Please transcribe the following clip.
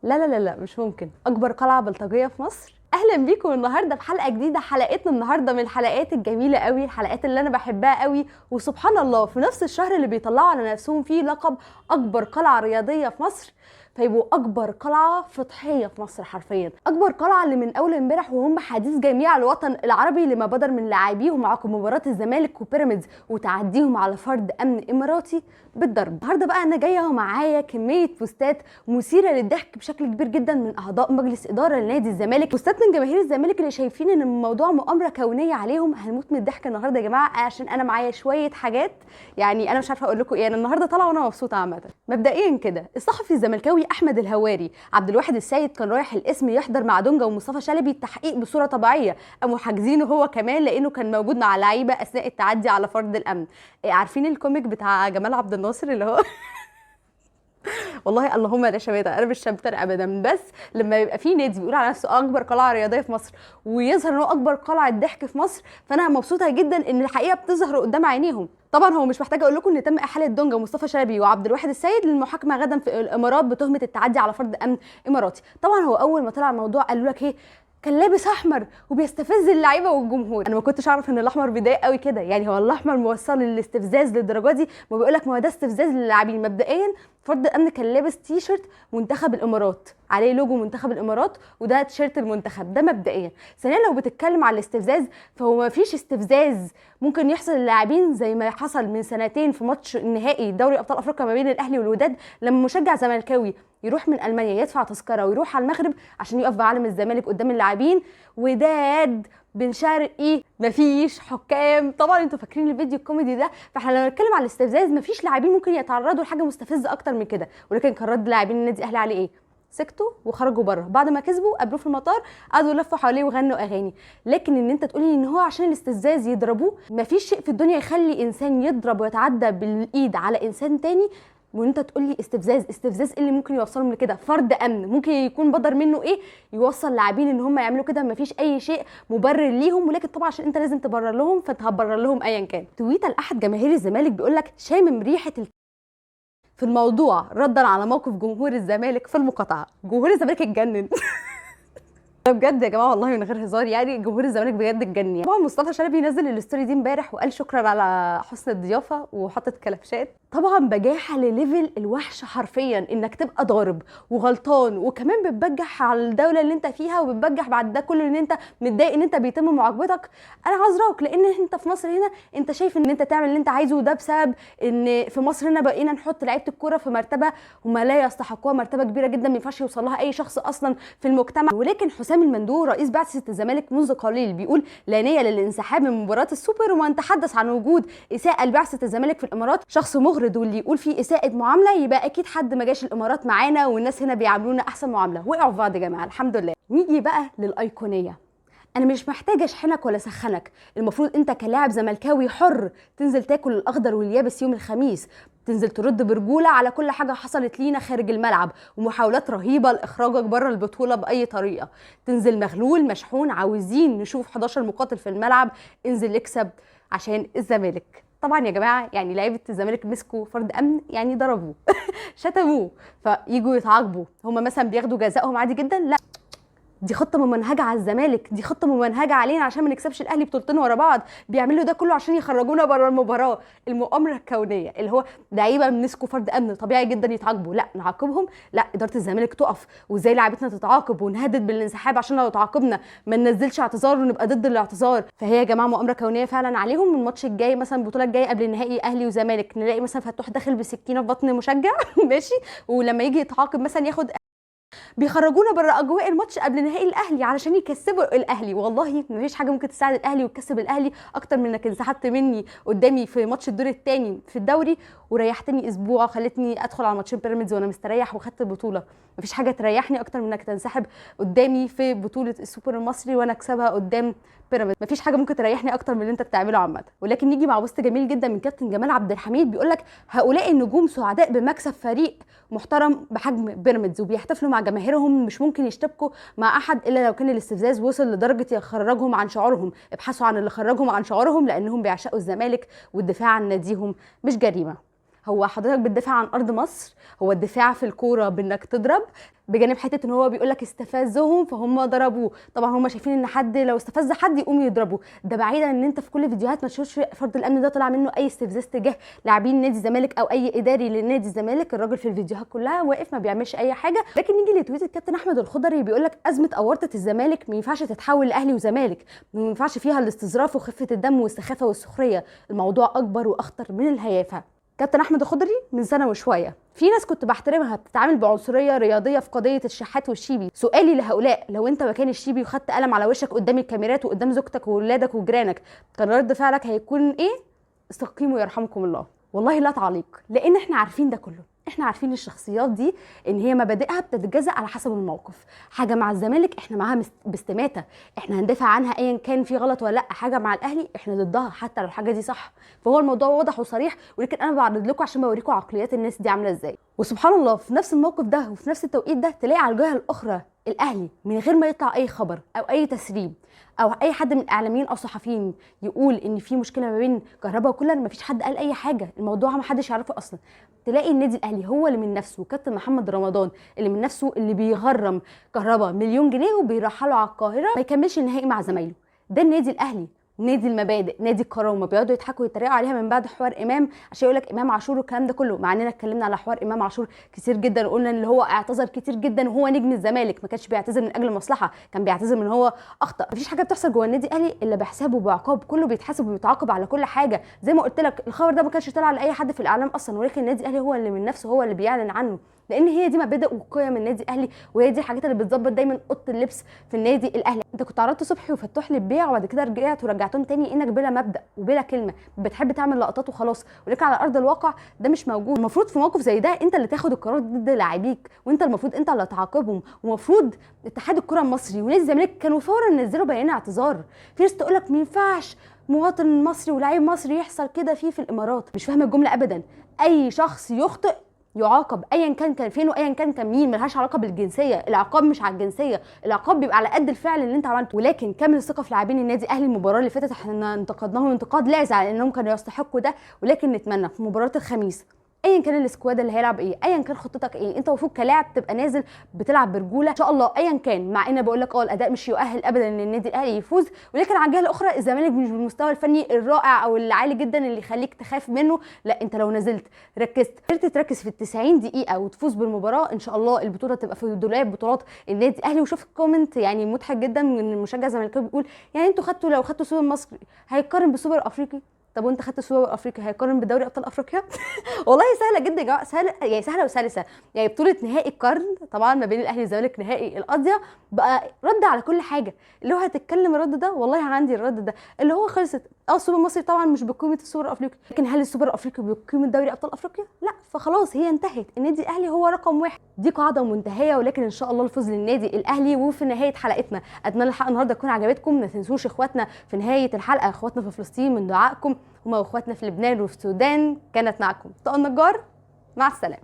لا لا لا لا، مش ممكن. اكبر قلعه بلطجيه في مصر. اهلا بيكم النهارده في حلقه جديده. حلقتنا النهارده من الحلقات الجميله قوي، الحلقات اللي انا بحبها قوي. وسبحان الله في نفس الشهر اللي بيطلعوا على نفسهم فيه لقب اكبر قلعه رياضيه في مصر، فيبقوا اكبر قلعه فضحيه في مصر. حرفيا اكبر قلعه اللي من اول امبارح وهم حديث جميع الوطن العربي لما بدر من لاعبيهم عقب مباراه الزمالك وبيراميدز وتعديهم على فرد امن اماراتي بالضرب. النهارده بقى انا جايه ومعايا كميه بوستات مثيره للضحك بشكل كبير جدا من اعضاء مجلس اداره لنادي الزمالك، بوستات من جماهير الزمالك اللي شايفين ان الموضوع مؤامره كونيه عليهم. هنموت من الضحك النهارده يا جماعه عشان انا معايا شويه حاجات، يعني انا مش عارفه اقول لكم ايه. انا النهارده طالعه وانا مبسوطه عامه. مبدئيا كده، الصحفي الزملكاوي احمد الهواري عبد الواحد السيد كان رايح القسم يحضر مع دونجا ومصطفى شلبي التحقيق بصوره طبيعيه، قاموا حاجزينه هو كمان لانه كان موجود مع لعيبه اثناء التعدي على فرد الامن. عارفين الكوميك بتاع جمال عبد الناصر اللي هو والله اللهم لا شماتة، انا مش شمتان ابدا، بس لما يبقى في نادي بيقول على نفسه اكبر قلعه رياضيه في مصر ويظهر ان هو اكبر قلعه ضحك في مصر، فانا مبسوطه جدا ان الحقيقه بتظهر قدام عينيهم. طبعا هو مش محتاجه اقول لكم ان تم احاله دونجا ومصطفى شلبي وعبد الواحد السيد للمحاكمه غدا في الامارات بتهمه التعدي على فرد امن اماراتي. طبعا هو اول ما طلع الموضوع قالوا لك ايه، كان لابس احمر وبيستفز اللعيبه والجمهور. انا ما كنتش اعرف ان الاحمر بيضايق قوي كده، يعني هو الاحمر موصل للاستفزاز للدرجه دي؟ ما بيقول لك ما هو ده استفزاز للاعبين. مبدئيا فرد الامن كان لابس تي شيرت منتخب الامارات عليه لوجو منتخب الامارات وده تيشيرت المنتخب ده مبدئيا. ثانيا لو بتتكلم على الاستفزاز فهو ما فيش استفزاز ممكن يحصل للاعبين زي ما حصل من سنتين في ماتش النهائي دوري ابطال افريقيا ما بين الاهلي والوداد، لما مشجع زملكاوي يروح من المانيا يدفع تذكره ويروح على المغرب عشان يقف بعلم الزمالك قدام اللاعبين. وداد بن شرقي مفيش حكام. طبعا انتوا فاكرين الفيديو الكوميدي ده. فاحنا لما نتكلم على الاستفزاز مفيش لاعبين ممكن يتعرضوا لحاجه مستفزه اكتر من كده، ولكن كان رد لاعبين النادي الاهلي عليه ايه؟ سكتوا وخرجوا بره. بعد ما كسبوا قابلوه في المطار قعدوا يلفوا حواليه وغنوا اغاني. لكن ان انت تقولي ان هو عشان الاستفزاز يضربوه، مفيش شيء في الدنيا يخلي انسان يضرب ويتعدى بالايد على انسان تاني وان انت تقول لي استفزاز. استفزاز ايه اللي ممكن يوصلهم لكده؟ فرد امن ممكن يكون بدر منه ايه يوصل لاعبين ان هم يعملوا كده؟ مفيش اي شيء مبرر ليهم، ولكن طبعا عشان انت لازم تبرر لهم فانت هتبرر لهم ايا كان. تويته لاحد جماهير الزمالك بيقول لك شامم ريحه في الموضوع ردا على موقف جمهور الزمالك في المقاطعه. جمهور الزمالك اتجنن بجد يا جماعه والله من غير هزار، يعني جمهور الزمالك بجد اتجنن. يعني طبعا مصطفى شلبي نزل الستوري دي امبارح وقال شكرا على حسن الضيافه وحطت كلبشات. طبعا بجاحه لليفل الوحش حرفيا، انك تبقى ضارب وغلطان وكمان بتبجح على الدوله اللي انت فيها وبتبجح بعد ده كله ان انت متضايق ان انت بيتم معاقبتك. انا عذراك لان انت في مصر هنا انت شايف ان انت تعمل اللي انت عايزه، وده بسبب ان في مصر هنا بقينا نحط لعيبه الكوره في مرتبه هم لا يستحقوها، مرتبه كبيره جدا ما ينفعش يوصل لها اي شخص اصلا في المجتمع. ولكن حسام المندوب رئيس بعثه الزمالك منذ قليل بيقول لا نيه للانسحاب من مباراه السوبر، ومن تحدث عن وجود اساءه لبعثه الزمالك في الامارات شخص مغرض، واللي يقول فيه اساءه معامله يبقى اكيد حد ما جاش الامارات معانا والناس هنا بيعاملونا احسن معامله. وقعوا في بعض يا جماعه الحمد لله. نيجي بقى للايقونيه. انا مش محتاجه اشحنك ولا اسخنك، المفروض انت كلاعب زملكاوي حر تنزل تاكل الاخضر واليابس يوم الخميس، تنزل ترد برجوله على كل حاجه حصلت لينا خارج الملعب ومحاولات رهيبه لاخراجك بره البطوله باي طريقه، تنزل مغلول مشحون عاوزين نشوف 11 مقاتل في الملعب، انزل اكسب عشان الزمالك. طبعا يا جماعه يعني لعيبه الزمالك مسكوا فرد امن يعني ضربوه شتموه فيجوا يتعاقبوا، هم مثلا بياخدوا جزائهم عادي جدا؟ لا، دي خطه ممنهجه على الزمالك، دي خطه ممنهجه علينا عشان ما نكسبش الاهلي بطولتين ورا بعض. بيعملوا ده كله عشان يخرجونا بره المباراه. المؤامره الكونيه اللي هو لعيبه مسكوا فرد امن طبيعي جدا يتعاقبوا، لا نعاقبهم، لا اداره الزمالك تقف وازاي لعيبتنا تتعاقب ونهدد بالانسحاب عشان لو تعاقبنا ما ننزلش اعتذار ونبقى ضد الاعتذار. فهي يا جماعه مؤامره كونيه فعلا عليهم. الماتش الجاي مثلا البطوله الجايه قبل النهائي اهلي وزمالك نلاقي مثلا فتوح داخل بسكينه في بطن مشجع ماشي، ولما يجي يتعاقب مثلا ياخد بيخرجونا بره اجواء الماتش قبل نهائي الاهلي علشان يكسبوا الاهلي. والله مفيش حاجه ممكن تساعد الاهلي وتكسب الاهلي اكتر من انك انسحبت مني قدامي في ماتش الدور الثاني في الدوري وريحتني اسبوع وخلتني ادخل على ماتشين بيراميدز وانا مستريح وخدت البطوله. مفيش حاجه تريحني اكتر من انك تنسحب قدامي في بطوله السوبر المصري وانا اكسبها قدام بيراميدز. مفيش حاجه ممكن تريحني اكتر من اللي انت بتعمله عامه. ولكن نيجي مع بوست جميل جدا من كابتن جمال عبد الحميد بيقول لك هؤلاء النجوم سعداء بمكسب فريق محترم بحجم بيراميدز وبيحتفلوا مع جماهيرهم، مش ممكن يشتبكوا مع احد الا لو كان الاستفزاز وصل لدرجه يخرجهم عن شعورهم. ابحثوا عن اللي خرجهم عن شعورهم لانهم بيعشقوا الزمالك والدفاع عن ناديهم مش جريمه. هو حضرتك بتدافع عن ارض مصر؟ هو الدفاع في الكوره بانك تضرب؟ بجانب حته ان هو بيقول لك استفزهم فهم ضربوه، طبعا هم شايفين ان حد لو استفز حد يقوم يضربه. ده بعيدا ان انت في كل فيديوهات ما تشوفش فرد الامن ده طلع منه اي استفزاز تجاه لاعبين نادي الزمالك او اي اداري لنادي الزمالك. الراجل في الفيديوهات كلها واقف ما بيعملش اي حاجه. لكن نيجي لتويت الكابتن احمد الخضري بيقول لك ازمه اورطه الزمالك ما ينفعش تتحول لاهلي وزمالك، ما ينفعش فيها الاستظراف وخفه الدم والسخافه والسخريه، الموضوع اكبر واخطر من الهيافه. كابتن احمد الخضري من سنه وشويه في ناس كنت بحترمها بتتعامل بعنصريه رياضيه في قضيه الشحات والشيبي. سؤالي لهؤلاء، لو انت مكان الشيبي وخدت قلم على وشك قدام الكاميرات وقدام زوجتك واولادك وجيرانك، كان رد فعلك هيكون ايه؟ استقيموا يرحمكم الله. والله لا تعليق، لان احنا عارفين ده كله، احنا عارفين الشخصيات دي ان هي مبادئها بتتجزأ على حسب الموقف. حاجه مع الزمالك احنا معاها باستماته، احنا هندافع عنها ايا كان في غلط ولا لا. حاجه مع الاهلي احنا ضدها حتى لو الحاجه دي صح. فهو الموضوع واضح وصريح، ولكن انا بعرض لكم عشان بوريكم عقليات الناس دي عامله ازاي. وسبحان الله في نفس الموقف ده وفي نفس التوقيت ده تلاقي على الجهه الاخرى الاهلي من غير ما يطلع اي خبر او اي تسريب او اي حد من الاعلاميين او صحفيين يقول ان في مشكله ما بين كهربا وكولر، ما فيش حد قال اي حاجه، الموضوع ما حدش يعرفه اصلا. تلاقي النادي الاهلي هو اللي من نفسه وكابتن محمد رمضان اللي من نفسه اللي بيغرم كهربا مليون جنيه وبيرحله على القاهره ما يكملش النهائي مع زمايله. ده النادي الاهلي، نادي المبادئ، نادي الكرامه. بيقعدوا يضحكوا ويتريقوا عليها من بعد حوار امام عشان يقول لك امام عاشور والكلام ده كله، مع اننا اتكلمنا على حوار امام عاشور كتير جدا وقلنا ان هو اعتذر كتير جدا وهو نجم الزمالك، ما كانش بيعتذر من اجل المصلحه، كان بيعتذر من هو اخطا. مفيش حاجه بتحصل جوه النادي الاهلي الا بحساب وبعقاب، كله بيتحاسب وبيتعاقب على كل حاجه. زي ما قلت لك الخبر ده ما كانش طالع لاي حد في الاعلام اصلا، ولكن النادي الاهلي هو اللي من نفسه هو اللي بيعلن عنه، لان هي دي مبادئ وقيم النادي الاهلي، وهي دي الحاجات اللي بتظبط دايما اوضه اللبس في النادي الاهلي. انت كنت عرضت صبحي وفتوح للبيع وبعد كده رجعت ورجعتهم تاني انك بلا مبدا وبلا كلمه، بتحب تعمل لقطات وخلاص، ولكن على ارض الواقع ده مش موجود. المفروض في موقف زي ده انت اللي تاخد القرار ضد لاعبيك، وانت المفروض انت اللي تعاقبهم، ومفروض اتحاد الكره المصري ونادي الزمالك كانوا فورا نزلوا بيان اعتذار. في ناس تقول لك ما ينفعش مواطن مصري ولاعيب مصري يحصل كده في الامارات، مش فاهمه الجمله ابدا. اي شخص يخطئ يعاقب ايا كان فين وايا كان مين، ملهاش علاقه بالجنسيه، العقاب مش على الجنسيه، العقاب بيبقى على قد الفعل اللي انت عملته. ولكن كامل الثقه في لاعبين النادي الاهلي. المباراه اللي فاتت احنا انتقدناهم انتقاد لاذع على انهم كانوا يستحقوا ده، ولكن نتمنى في مباراه الخميس ايا كان السكواد اللي هيلعب ايه، ايا كان خطتك ايه، انت المفروض كلاعب تبقى نازل بتلعب برجوله ان شاء الله ايا كان. مع ان بقول لك الاداء مش يؤهل ابدا ان النادي الاهلي يفوز، ولكن على الجهه الاخرى الزمالك مش بالمستوى الفني الرائع او العالي جدا اللي يخليك تخاف منه. لا، انت لو نزلت قدرت تركز في ال90 دقيقه وتفوز بالمباراه ان شاء الله البطوله تبقى في دولاب بطولات النادي الاهلي. وشوف الكومنت يعني مضحك جدا من المشجع الزمالكاوي بيقول يعني انتوا لو خدتوا سوبر مصري هيقارن بسوبر افريقي؟ طب وانت خدت السوبر افريقيا هيقارن بدوري ابطال افريقيا؟ والله سهله جدا يا جماعه، سهله يعني سهله وسلسه. يعني بطوله نهائي القرن طبعا ما بين الاهلي والزمالك، نهائي القضيه بقى رد على كل حاجه. اللي هو هتتكلم الرد ده والله عندي الرد ده اللي هو خلصت. السوبر المصري طبعا مش بقيمه السوبر الافريقي، لكن هل السوبر الافريقي بقيمه دوري ابطال افريقيا؟ لا، فخلاص هي انتهت. النادي الاهلي هو رقم واحد، دي قاعده منتهيه. ولكن ان شاء الله الفوز للنادي الاهلي. وفي نهايه حلقتنا اتمنى الحلقه النهارده تكون عجبتكم. ما تنسوش اخواتنا في نهايه الحلقه، اخواتنا في فلسطين من دعائكم، هما واخواتنا في لبنان وفي السودان. كانت معكم طه النجار، مع السلامه.